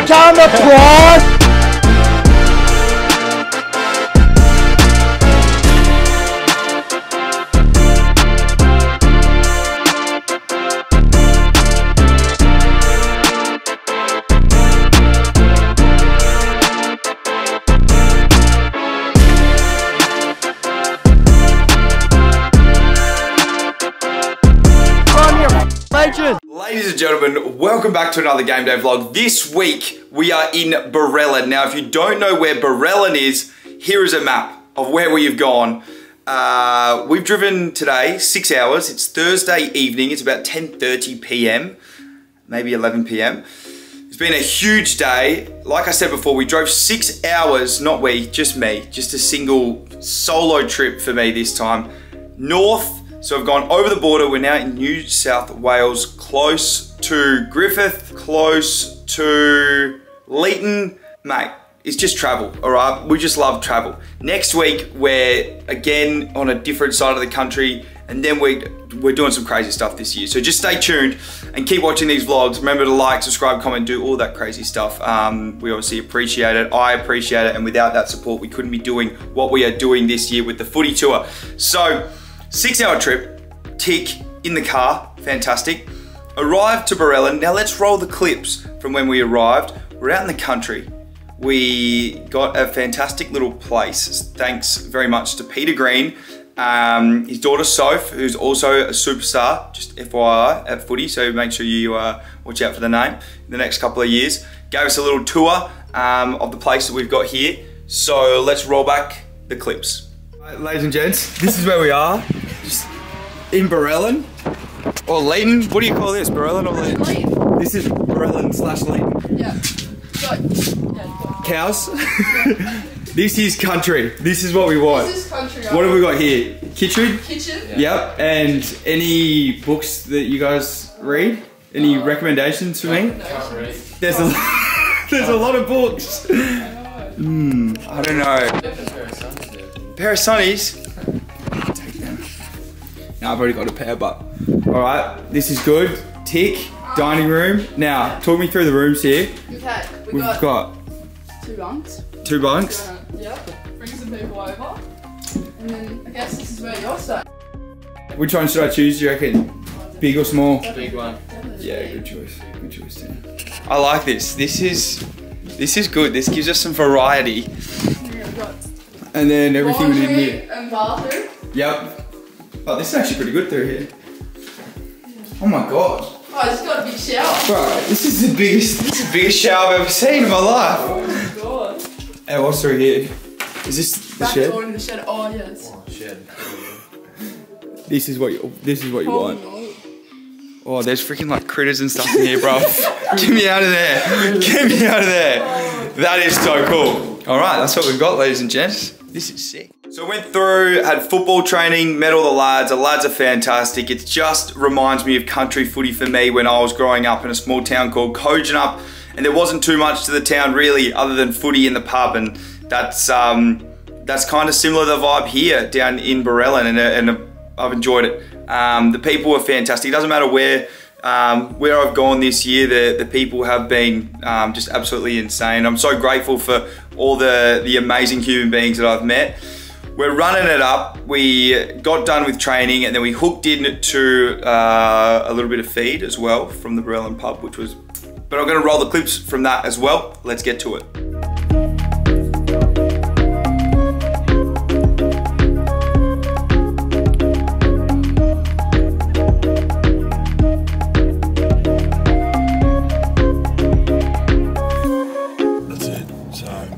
time to prime. Ladies and gentlemen, welcome back to another game day vlog. This week we are in Barellan. Now if you don't know where Barellan is, here is a map of where we have gone. We've driven today 6 hours. It's Thursday evening. It's about 10:30 p.m, maybe 11 p.m. It's been a huge day. Like I said before, we drove 6 hours, not we, just me, just a single solo trip for me this time, north. So I've gone over the border. We're now in New South Wales, close to Griffith, close to Leeton. Mate, it's just travel, all right? We just love travel. Next week, we're again on a different side of the country, and then we're doing some crazy stuff this year. So just stay tuned and keep watching these vlogs. Remember to like, subscribe, comment, do all that crazy stuff. We obviously appreciate it. I appreciate it, and without that support, we couldn't be doing what we are doing this year with the footy tour. So, 6 hour trip, tick, in the car, fantastic. Arrived to Barellan. Now let's roll the clips from when we arrived. We're out in the country. We got a fantastic little place. Thanks very much to Peter Green, his daughter Soph, who's also a superstar, just FYI, at footy, so make sure you watch out for the name in the next couple of years. Gave us a little tour of the place that we've got here. So let's roll back the clips. Ladies and gents, this is where we are, just in Barellan, or Leeton. What do you call this, Barellan or Leeton? Leeton. This is Barellan / Leeton. Yeah. Cows. This is country. This is what we want. This is country. What have we got here? Kitchen? Kitchen. Yeah. Yep. And any books that you guys read? Any recommendations for me? There's a lot of books. I don't know. Pair of sunnies. Take them. Now I've already got a pair, but all right, this is good. Tick, dining room. Now, talk me through the rooms here. Okay, we've got 2 bunks. 2 bunks. Yeah, bring some people over. And then I guess this is where you're staying. Which one should I choose, do you reckon? Big or small? Big one. Yeah, good choice. Good choice, too. I like this. This is good. This gives us some variety. And then everything we need here. And bathroom. Yep. Oh, this is actually pretty good through here. Oh my god. Oh, it's got a big shower. Bro, this is the biggest shower I've ever seen in my life. Oh my god. And what's through here? Is this the shed? Door in the shed. Oh yes. Oh, shed. This is what you want. No. Oh, there's freaking like critters and stuff in here, bro. Get me out of there. Get me out of there. That is so cool. All right, that's what we've got, ladies and gents. This is sick. So I went through, had football training, met all the lads. The lads are fantastic. It just reminds me of country footy for me when I was growing up in a small town called Kojonup, and there wasn't too much to the town really other than footy in the pub, and that's kind of similar to the vibe here down in Barellan, and I've enjoyed it. The people are fantastic. It doesn't matter where I've gone this year, the people have been just absolutely insane. I'm so grateful for all the amazing human beings that I've met. We're running it up. We got done with training and then we hooked into a little bit of feed as well from the Barellan pub, but I'm gonna roll the clips from that as well. Let's get to it.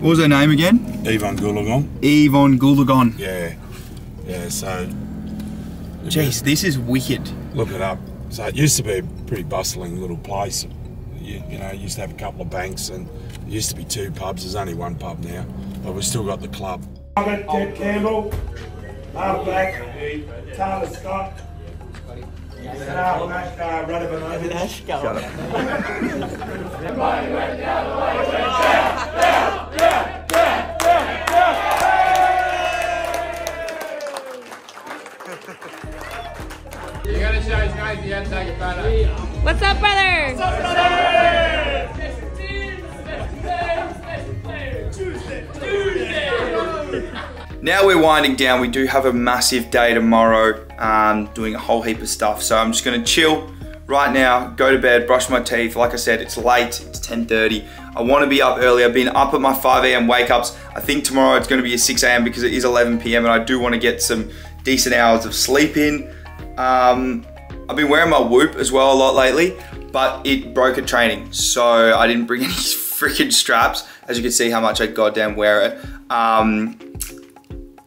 What was her name again? Yvonne Goulagon. Yvonne Goulagon. Yeah. Yeah, so... Jeez, this is wicked. Look it up. So it used to be a pretty bustling little place. You know, it used to have a couple of banks and there used to be 2 pubs. There's only 1 pub now. But we've still got the club. Ted Campbell, Mark Black, Tyler Scott, You gotta show his guys you have to take a photo. What's up, brother? What's up, brother? now we're winding down. We do have a massive day tomorrow, doing a whole heap of stuff. So I'm just gonna chill right now, go to bed, brush my teeth. Like I said, it's late, it's 10:30. I wanna be up early. I've been up at my 5 a.m. wake ups. I think tomorrow it's gonna be a 6 a.m. because it is 11 p.m. and I do wanna get some decent hours of sleep in. I've been wearing my Whoop as well a lot lately, but it broke at training. So I didn't bring any freaking straps. As you can see how much I goddamn wear it.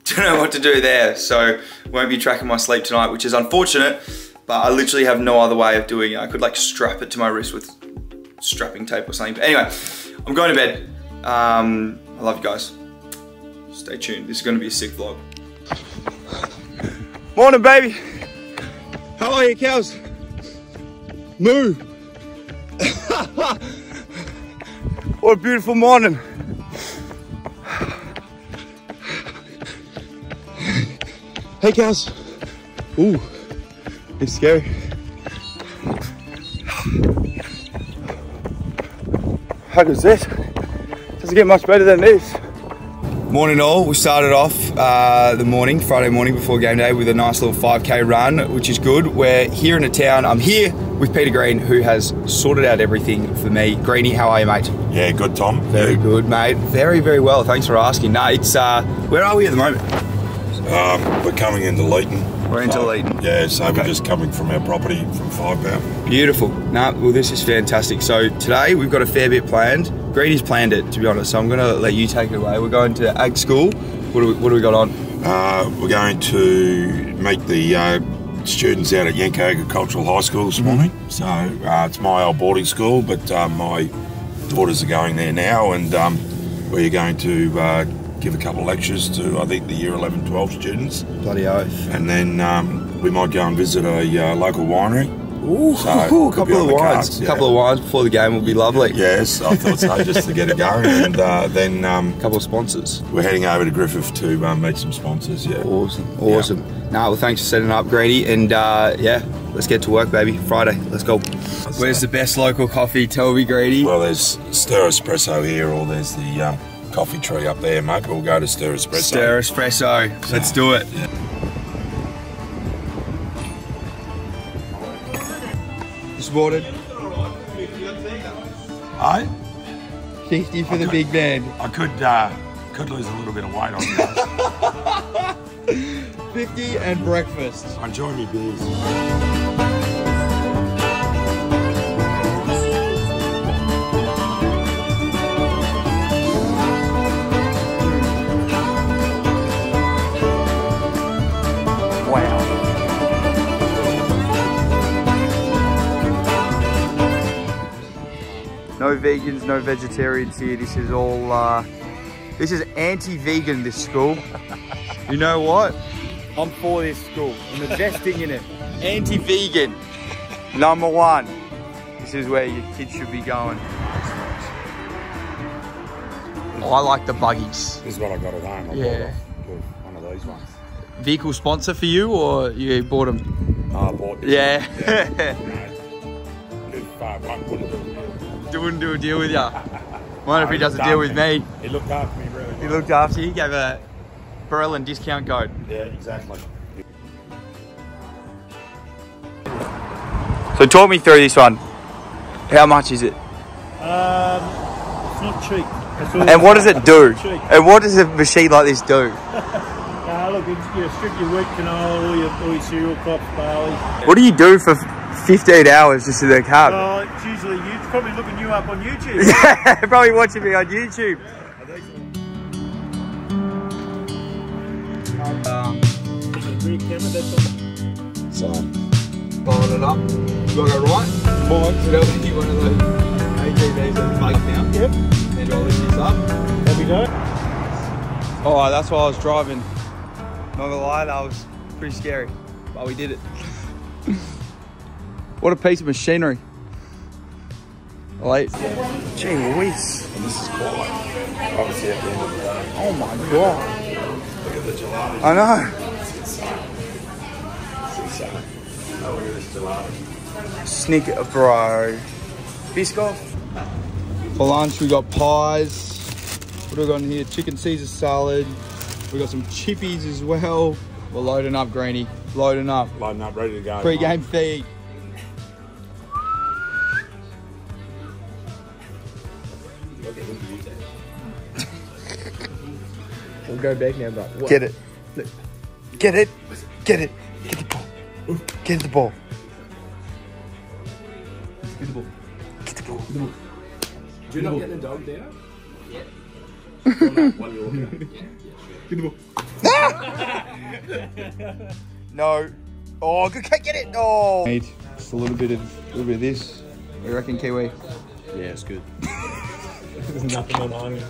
Don't know what to do there. So won't be tracking my sleep tonight, which is unfortunate, but I literally have no other way of doing it. I could like strap it to my wrist with strapping tape or something. But anyway, I'm going to bed. I love you guys. Stay tuned. This is gonna be a sick vlog. Morning, baby. How are you, cows? Moo. What a beautiful morning. Hey, cows. Ooh, it's scary. How good's this? Doesn't get much better than this. Morning all, we started off the morning, Friday morning before game day with a nice little 5K run, which is good. We're here in a town. I'm here with Peter Green, who has sorted out everything for me. Greeny, how are you, mate? Yeah, good, Tom. Very good, mate. Very, very well. Thanks for asking. No, it's, where are we at the moment? We're coming into Leeton. We're into Leeton. Yeah, so okay. We're just coming from our property from 5 Pound. Beautiful. No, well, this is fantastic. So today we've got a fair bit planned. Greeny's planned it, to be honest, so I'm going to let you take it away. We're going to ag school. What do we got on? We're going to meet the students out at Yanko Agricultural High School this morning. So it's my old boarding school, but my daughters are going there now, and we're going to give a couple of lectures to, I think, the year 11, 12 students. Bloody oath. And then we might go and visit a local winery. Ooh, so a couple of wines. Yeah. A couple of wines before the game will be lovely. Yes, I thought so, just to get it going. And then a couple of sponsors. We're heading over to Griffith to meet some sponsors. Yeah. Awesome, awesome. Yeah. No, well, thanks for setting up, Greeny. And yeah, let's get to work, baby. Friday, let's go. Where's the best local coffee? Tell me, Greeny. Well, there's Stir Espresso here, or there's the coffee tree up there, mate. We'll go to Stir Espresso. Stir Espresso. Let's do it. Yeah. Watered. Aye? 50 for the big man. I could lose a little bit of weight on you. 50 and breakfast. Enjoy me beers. No vegans, no vegetarians here. This is all, this is anti-vegan, this school. You know what? I'm for this school. I'm investing in it. Anti-vegan, #1. This is where your kids should be going. I like the buggies. This is what I got at home. I bought one of these ones. Vehicle sponsor for you, or you bought them? I bought them. Yeah. Wouldn't do a deal with ya. Wonder if he does a deal with me. He looked after me really well. He looked after you, gave a Barellan discount code. Yeah, exactly. So talk me through this one. How much is it? It's not cheap. And what does it do? And what does a machine like this do? Look, you strip your wheat, canola, all your cereal crops, barley. What do you do for 15 hours just in the cab? It's usually you. It's probably looking you up on YouTube. Yeah, probably watching me on YouTube. So, following it up. You want to go right? Fine. So that'll be one of those ATVs that fake now. Yep. And I'll lift this up. There we go. Oh, that's why I was driving. Not gonna lie, that was pretty scary. But we did it. What a piece of machinery. Late. Gee whiz. And this is quite obviously at the end of the day. Oh my god. Look at the gelato. I know. It's insane. It's insane. Oh, look at this gelato. Snicker, bro. Biscoff. For lunch, we got pies. What do we got in here? Chicken Caesar salad. We got some chippies as well. We're loading up, Greenie. Loading up. Loading up, ready to go. Pre-game feed. We'll go back now, but what? Get it. Get it. Get it. Get the ball. Get the ball. Get the ball. Get the ball. Do you not get the dog there? Yeah. One Yorker. Get the ball. No. Oh, good kick. Get it. Oh. Need just a little bit of this. What do you reckon, Kiwi? Yeah, it's good. There's nothing on onion.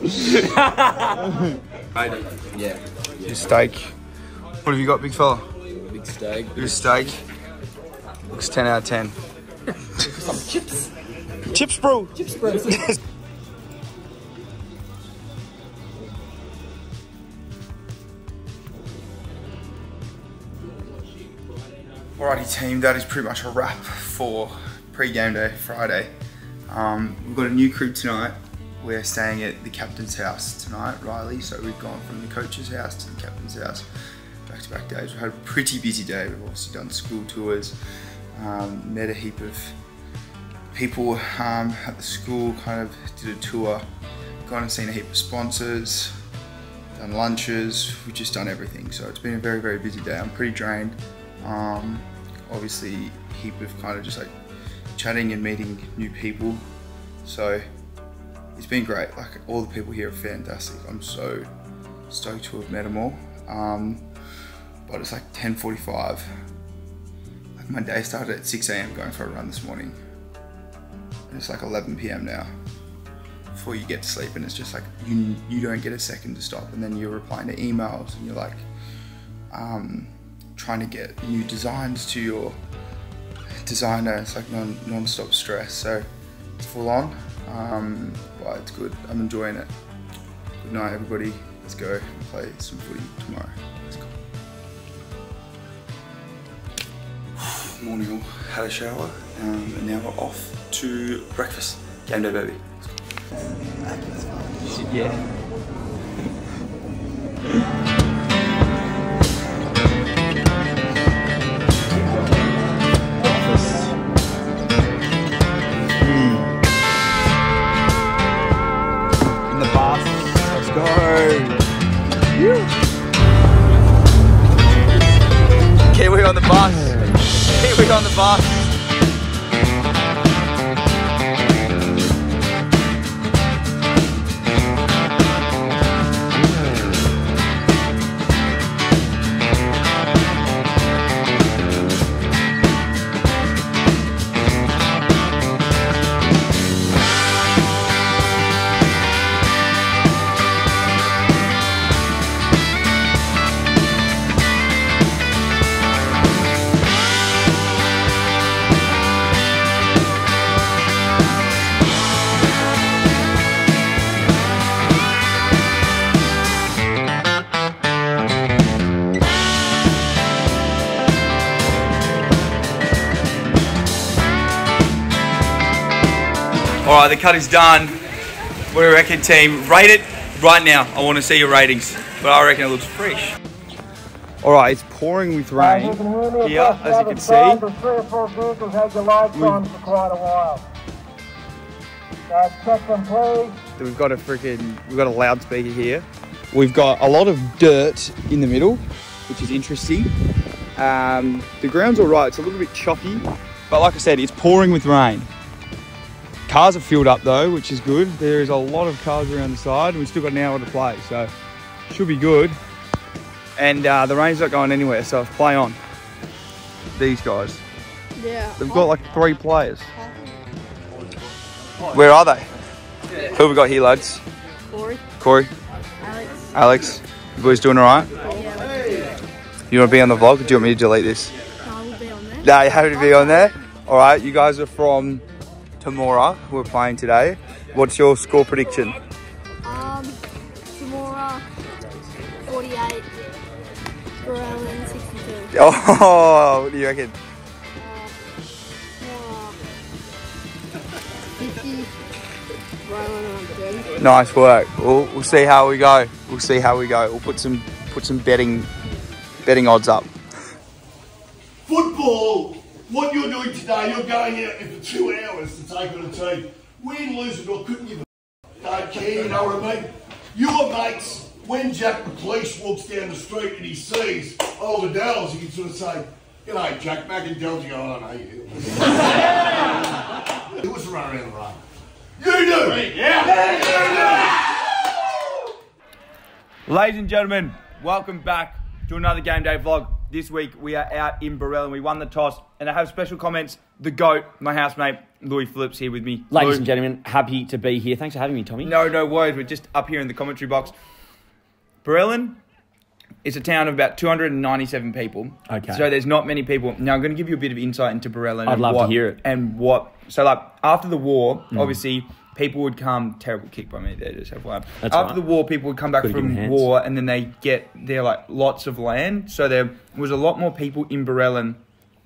Yeah. Your steak. What have you got, big fella? Big steak. Big steak. Looks 10 out of 10. Some chips. Chips, bro. Chips, bro. Alrighty team, that is pretty much a wrap for pre-game day, Friday. We've got a new crib tonight. We're staying at the captain's house tonight, Riley. So we've gone from the coach's house to the captain's house, back-to-back days. We've had a pretty busy day. We've also done school tours, met a heap of people at the school, kind of did a tour, gone and seen a heap of sponsors, done lunches, we've just done everything. So it's been a very, very busy day. I'm pretty drained. Obviously a heap of kind of just like chatting and meeting new people. So it's been great. Like all the people here are fantastic. I'm so stoked to have met them all. But it's like 10:45. Like my day started at 6 AM going for a run this morning. And it's like 11 PM now. Before you get to sleep, and it's just like you don't get a second to stop, and then you're replying to emails and you're like trying to get new designs to your designer. It's like non-stop stress, so it's full on, but it's good. I'm enjoying it. Good night everybody, let's go and play some footy tomorrow. Let's go. Morning all, had a shower, and now we're off to breakfast. Game day baby. Yeah. In the bus. Let's go. Kiwi on the bus. Kiwi on the bus. Alright, the cut is done. What do you reckon, team? Rate it right now. I want to see your ratings, but I reckon it looks fresh. Alright, it's pouring with rain here, as you can see. 3 or 4 vehicles had your lights on for quite a while. So check them, please. We've got a loudspeaker here. We've got a lot of dirt in the middle, which is interesting. The ground's alright, it's a little bit choppy, but like I said, it's pouring with rain. Cars are filled up though, which is good. There is a lot of cars around the side, and we've still got an hour to play, so should be good. And the rain's not going anywhere, so play on. These guys. Yeah. They've got like 3 players. Where are they? Who have we got here, lads? Corey. Alex. You boys doing alright? Yeah. You want to be on the vlog, or do you want me to delete this? No, we'll be on there. No, you happy to be on there? Alright, you guys are from Tamora, who are playing today. What's your score prediction? Tamora 48, Barellan 62. Oh, what do you reckon? 50, Barellan on 30. Nice work. We'll see how we go. We'll put some betting odds up. Football, what you're doing today, you're going out for 2 hours to take on a team. Win, lose it, or couldn't give a don't care, you know what I mean? Your mates, when Jack the police walks down the street and he sees Oliver Dells, he can sort of say, "G'day, Jack." Mac and Dells, you go, "Oh, no, you." Who wants to run around the road? You do! Yeah! Ladies and gentlemen, welcome back to another game day vlog. This week we are out in Barellan. We won the toss, and I have special comments. The GOAT, my housemate, Louis Phillips, here with me. Ladies and gentlemen, happy to be here. Thanks for having me, Tommy. No worries. We're just up here in the commentary box. Barellan is a town of about 297 people. Okay. So there's not many people. Now I'm going to give you a bit of insight into Barellan. I'd love to hear it. And what... So like after the war, obviously... People would come, terrible kick by me there, just have one. After the war, people would come back from war and then they get their like lots of land. So there was a lot more people in Barellan,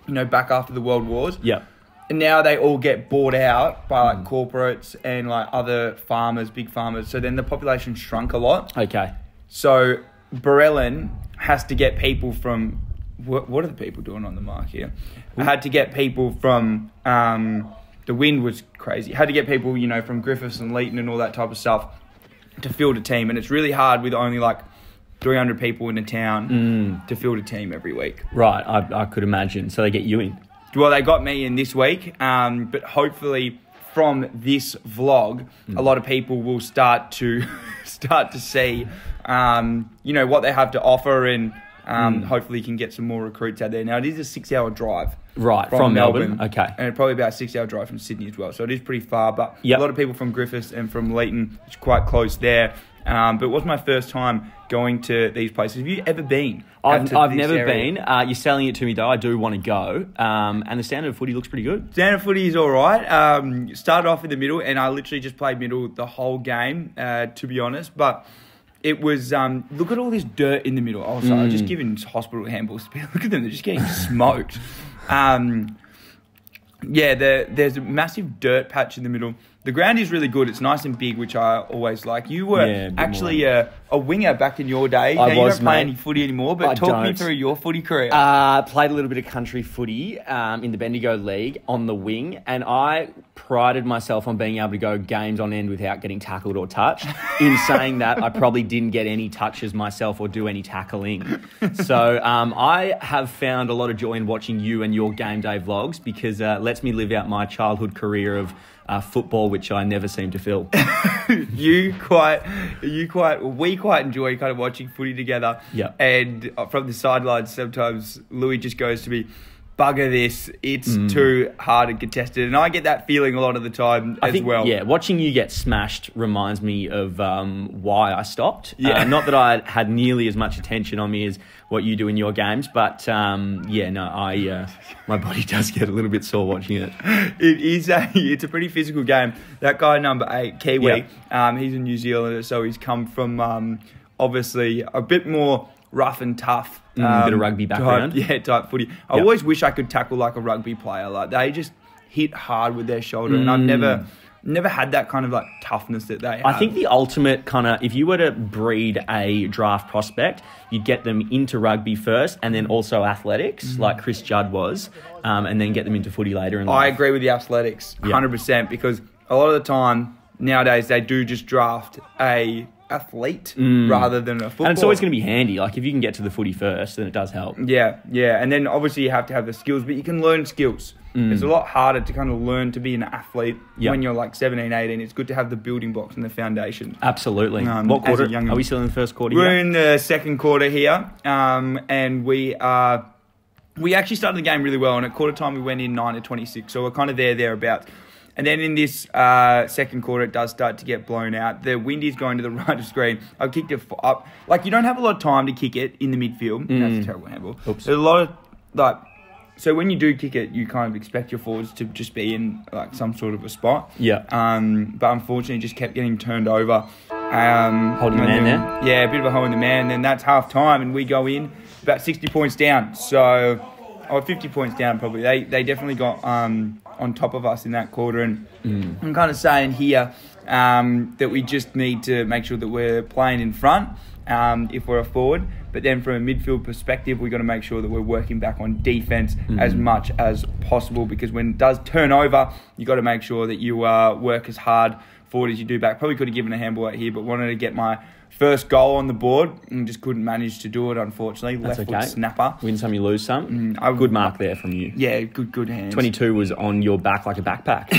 you know, back after the World Wars. Yeah. And now they all get bought out by like corporates and like other farmers, big farmers. So then the population shrunk a lot. Okay. So Barellan has to get people from, what are the people doing on the mark here? I had to get people from, the wind was crazy. Had to get people, you know, from Griffiths and Leeton and all that type of stuff to field a team. And it's really hard with only like 300 people in a town to field a team every week. Right, I could imagine. So they get you in. Well, they got me in this week, but hopefully from this vlog, a lot of people will start to see, you know, what they have to offer and hopefully you can get some more recruits out there. Now, it is a 6-hour drive. Right, from Melbourne. Okay. And probably about a 6-hour drive from Sydney as well. So it is pretty far, but a lot of people from Griffiths and from Leeton. It's quite close there. But it was my first time going to these places. Have you ever been? I've never been. You're selling it to me, though. I do want to go. And the standard of footy looks pretty good. Standard footy is all right. Started off in the middle, and I literally just played middle the whole game, to be honest. But it was, look at all this dirt in the middle. Oh, sorry, I'm just giving hospital handballs to people. Look at them, they're just getting smoked. Yeah, there's a massive dirt patch in the middle. The ground is really good. It's nice and big, which I always like. You were actually a winger back in your day. I was, you don't play any footy anymore, but talk me through your footy career. Played a little bit of country footy in the Bendigo League on the wing, and I prided myself on being able to go games on end without getting tackled or touched. In saying that, I probably didn't get any touches myself or do any tackling. So I have found a lot of joy in watching you and your game day vlogs because it lets me live out my childhood career of football, which I never seem to fill. we quite enjoy kind of watching footy together. Yeah. And from the sidelines, sometimes Louis just goes to me, "Bugger this, it's too hard and contested." And I get that feeling a lot of the time as well. Yeah, watching you get smashed reminds me of why I stopped. Yeah. Not that I had nearly as much attention on me as what you do in your games, but my body does get a little bit sore watching it. It's a pretty physical game. That guy number 8, Kiwi, he's a New Zealander, so he's come from obviously a bit more rough and tough. Bit of rugby background. Type footy. I always wish I could tackle like a rugby player. Like they just hit hard with their shoulder, and I've never had that kind of like toughness that they have. I think the ultimate kind of, if you were to breed a draft prospect, you'd get them into rugby first and then also athletics, like Chris Judd was, and then get them into footy later in life. I agree with the athletics 100% because a lot of the time nowadays they do just draft a athlete rather than a footballer. And it's always going to be handy. Like if you can get to the footy first, then it does help. Yeah. And then obviously you have to have the skills, but you can learn skills. It's a lot harder to kind of learn to be an athlete when you're like 17, 18. It's good to have the building blocks and the foundation. Absolutely. What quarter? Are we still in the first quarter here? We're in the second quarter here. And we actually started the game really well. And at quarter time we went in 9-26. So we're kind of thereabouts. And then in this second quarter, it does start to get blown out. The wind is going to the right of screen. I kicked it up. Like, you don't have a lot of time to kick it in the midfield. That's a terrible handball. Oops. There's a lot of, like... So when you do kick it, you kind of expect your forwards to just be in, like, some sort of a spot. Yeah. But unfortunately, it just kept getting turned over. Holding the man there? Yeah, a bit of a hole in the man. And then that's half time, and we go in about 60 points down. So... 50 points down probably. They definitely got on top of us in that quarter. And I'm kind of saying here that we just need to make sure that we're playing in front if we're a forward. But then from a midfield perspective, we've got to make sure that we're working back on defence as much as possible, because when it does turn over, you've got to make sure that you work as hard forward as you do back. Probably could have given a handball out here, but wanted to get my first goal on the board and just couldn't manage to do it, unfortunately. That's Left okay. foot snapper. Win some, you lose some. Good mark there from you. Yeah, good hands. 22 was on your back like a backpack.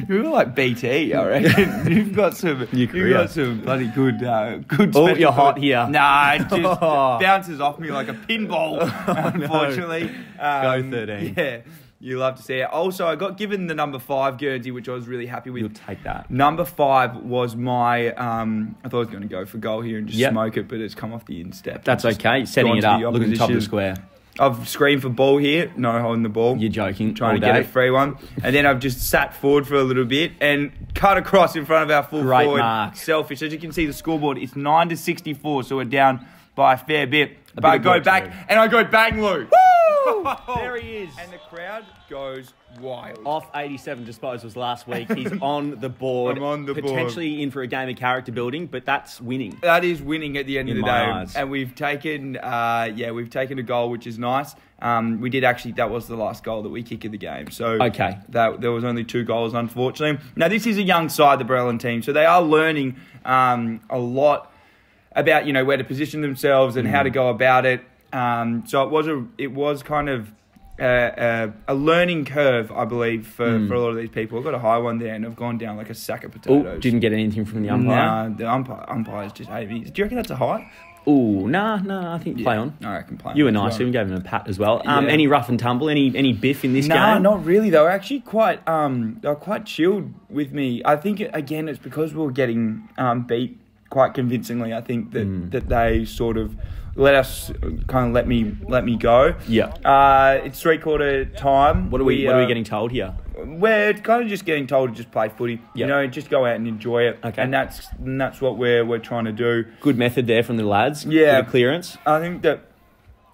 You were like BT, I reckon. You've got some bloody good Oh, you're hot here. Nah, it just bounces off me like a pinball, unfortunately. Go 13. Yeah, you love to see it. Also, I got given the number 5 Guernsey, which I was really happy with. You'll take that. Number 5 was my, I thought I was going to go for goal here and just smoke it, but it's come off the instep. That's okay. Setting it up. Look at the top of the square. I've screamed for ball here, no holding the ball. You're joking. Trying to get a free one. And then I've just sat forward for a little bit and cut across in front of our full Great forward. mark. Selfish. As you can see, the scoreboard, it's 9-64, so we're down by a fair bit. But I go back and I go bang, Lou. Woo! There he is. And the crowd goes wild. Off 87 disposals last week. He's on the board. I'm on the board. Potentially in for a game of character building, but that's winning. That is winning at the end of the day. eyes. And we've taken a goal, which is nice. We did actually, that was the last goal that we kicked in the game. So okay. There was only 2 goals, unfortunately. Now, this is a young side, the Barellan team, so they are learning a lot about, where to position themselves and how to go about it. So it was kind of a learning curve, I believe, for a lot of these people. I've got a high one there, and I've gone down like a sack of potatoes. Ooh, didn't get anything from the umpire? Nah, the umpires just hate me. Do you reckon that's a high? Ooh, nah, I think play on. I reckon play on. You were nice to him, gave him a pat as well. Yeah. Any rough and tumble, any biff in this game? No, not really. They were actually quite chilled with me. I think, again, it's because we were getting beat quite convincingly. I think that they sort of let me go. Yeah. It's 3/4 time. What are we getting told here? We're kind of just getting told to just play footy. Yep. Just go out and enjoy it. Okay. And that's what we're trying to do. Good method there from the lads. Yeah. Good clearance. I think that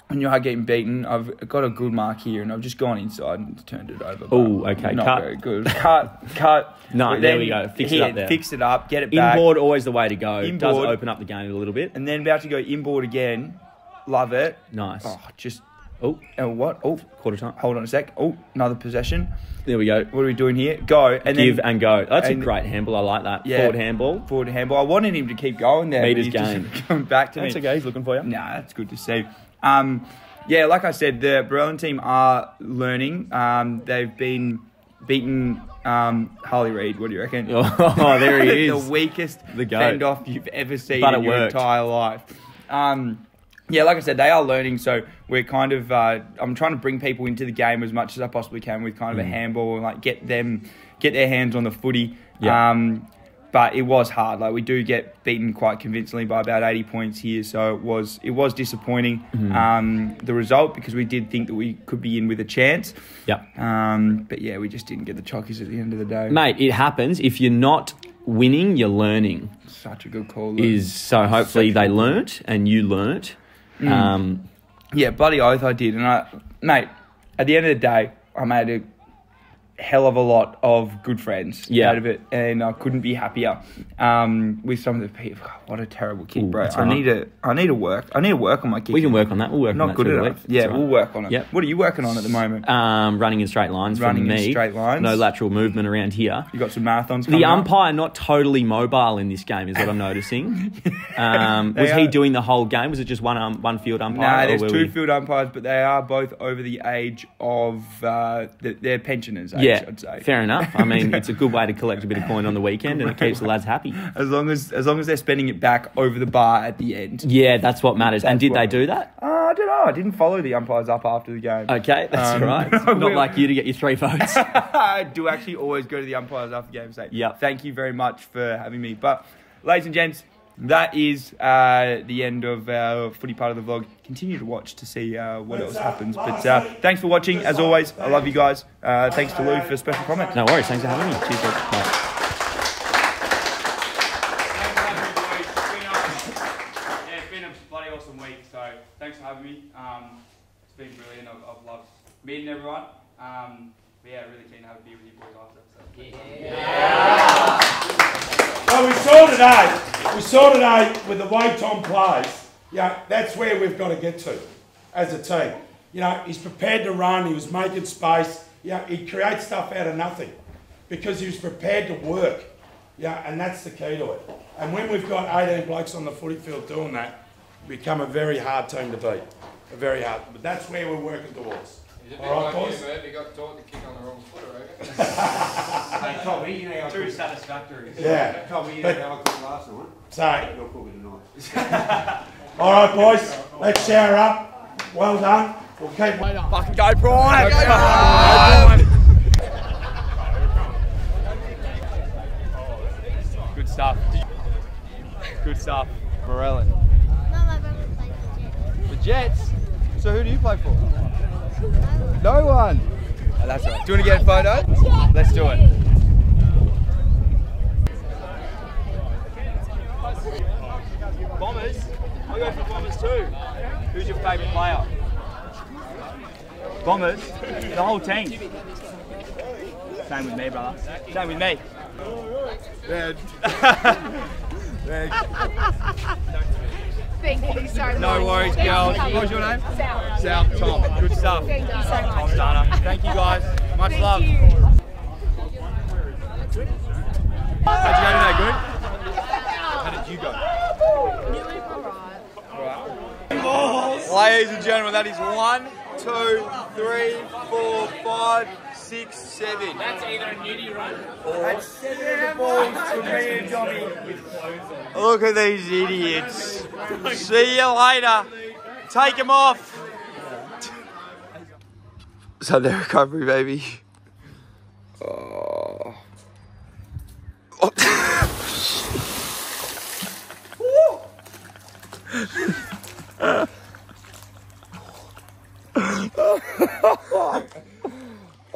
when you are getting beaten, I've got a good mark here, and I've just gone inside and turned it over. Oh, okay. Not Cut. very good. Cut. No, there we go. Fix it up there. Fix it up. Get it back. Inboard, always the way to go. It does Inboard. open up the game a little bit. And then about to go inboard again. Love it. Nice. Oh, just... Oh, what? Oh, quarter time. hold on a sec. Oh, another possession. There we go. What are we doing here? Go. And Give then, and go. That's a great handball. I like that. Yeah. Forward handball. Forward handball. I wanted him to keep going there. Meters but he's game. just coming back to me. That's okay. He's looking for you. Nah, that's good to see. Yeah, like I said, the Barellan team are learning. They've been beaten Harley Reid. What do you reckon? Oh, there he is. The weakest The goat. fend-off you've ever seen But in it your worked. entire life. Yeah, like I said, they are learning, so we're kind of... I'm trying to bring people into the game as much as I possibly can with kind of a handball and like get their hands on the footy. Yeah. But it was hard. Like, we do get beaten quite convincingly by about 80 points here, so it was disappointing, the result, because we did think that we could be in with a chance. Yep. But yeah, we just didn't get the chockies at the end of the day. Mate, it happens. If you're not winning, you're learning. Such a good call. Luke. So hopefully they learnt and you learnt. Yeah, bloody oath I did. And mate, at the end of the day, I made a hell of a lot of good friends out of it, and I couldn't be happier with some of the people. God, what a terrible kick, Ooh, bro. that's I all need to work on my kick. We can work on that. We'll work on Not that good through the enough. week. Yeah, That's all we'll right. work on it. Yep. What are you working on at the moment? Running in straight lines Running from in me. straight lines. No lateral movement around here. You got some marathons coming The up? umpire not totally mobile in this game is what I'm noticing. Was he doing the whole game? Was it just one field umpire? No, there's 2 field umpires, but they are both over the age of their pensioners' age, Yeah, I'd say. fair enough. I mean, it's a good way to collect a bit of coin on the weekend, and it keeps the lads happy. As long as they're spending it back over the bar at the end. Yeah, that's what matters. And did they do that? I don't know. I didn't follow the umpires up after the game. Okay, that's all right. Not like you to get your 3 votes. I do actually always go to the umpires after the game and say, Yep. thank you very much for having me. But, ladies and gents, that is the end of our footy part of the vlog. Continue to watch to see what else happens. But thanks for watching. As always, I love you guys. Thanks to Lou for special comments. No worries. Thanks for having me. Cheers, guys. Bye. Yeah, it's been a bloody awesome week, so thanks for having me. It's been brilliant. I've loved meeting everyone. But yeah, really keen to have a beer with you boys after. So. Well, we saw today with the way Tom plays, yeah, that's where we've got to get to as a team. You know, he's prepared to run, he was making space, yeah, he creates stuff out of nothing because he was prepared to work. Yeah, and that's the key to it. And when we've got 18 blokes on the footy field doing that, we become a very hard team to beat. A very hard, but that's where we're working towards. All right, boys? You got taught to kick on the wrong foot, I reckon. Hey, Tommy, you know, Too satisfactory. Yeah. Tommy, you know how I cooked last night? So, You'll cook it tonight. all right, boys, let's shower up. Well done. We'll keep waiting. Fucking go, Brian! Go, Good stuff. Good stuff. Barellan. No, my brother plays The Jets? So who do you play for? No one. Oh, that's right. Do you want to get a photo? Let's do it. Bombers? I'll go for Bombers too. Who's your favourite player? Bombers? The whole team. Same with me, brother. Same with me. Thank you so much. No worries, girls. What's your name? Sal. Sal. Tom. Good stuff. Thank you so much. Tom Starner. Thank you guys. Much Thank love. you. How'd you go today? Good? How did you go? Ladies and gentlemen, that is 1, 2, 3, 4, 5, 6, 7. That's either a nudie run. That's 7 balls to me and Johnny. Look at these idiots. See you later. Take them off. Sunday recovery, baby. Oh.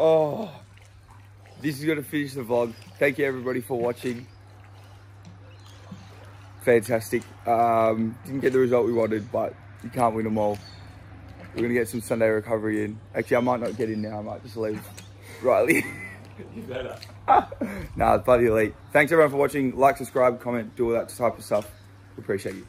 Oh, this is going to finish the vlog. Thank you everybody for watching. Fantastic. Didn't get the result we wanted, but you can't win them all. We're going to get some Sunday recovery in. Actually, I might not get in now. I might just leave Riley. You better. Nah, it's bloody elite. Thanks everyone for watching. Like, subscribe, comment, do all that type of stuff. We appreciate you.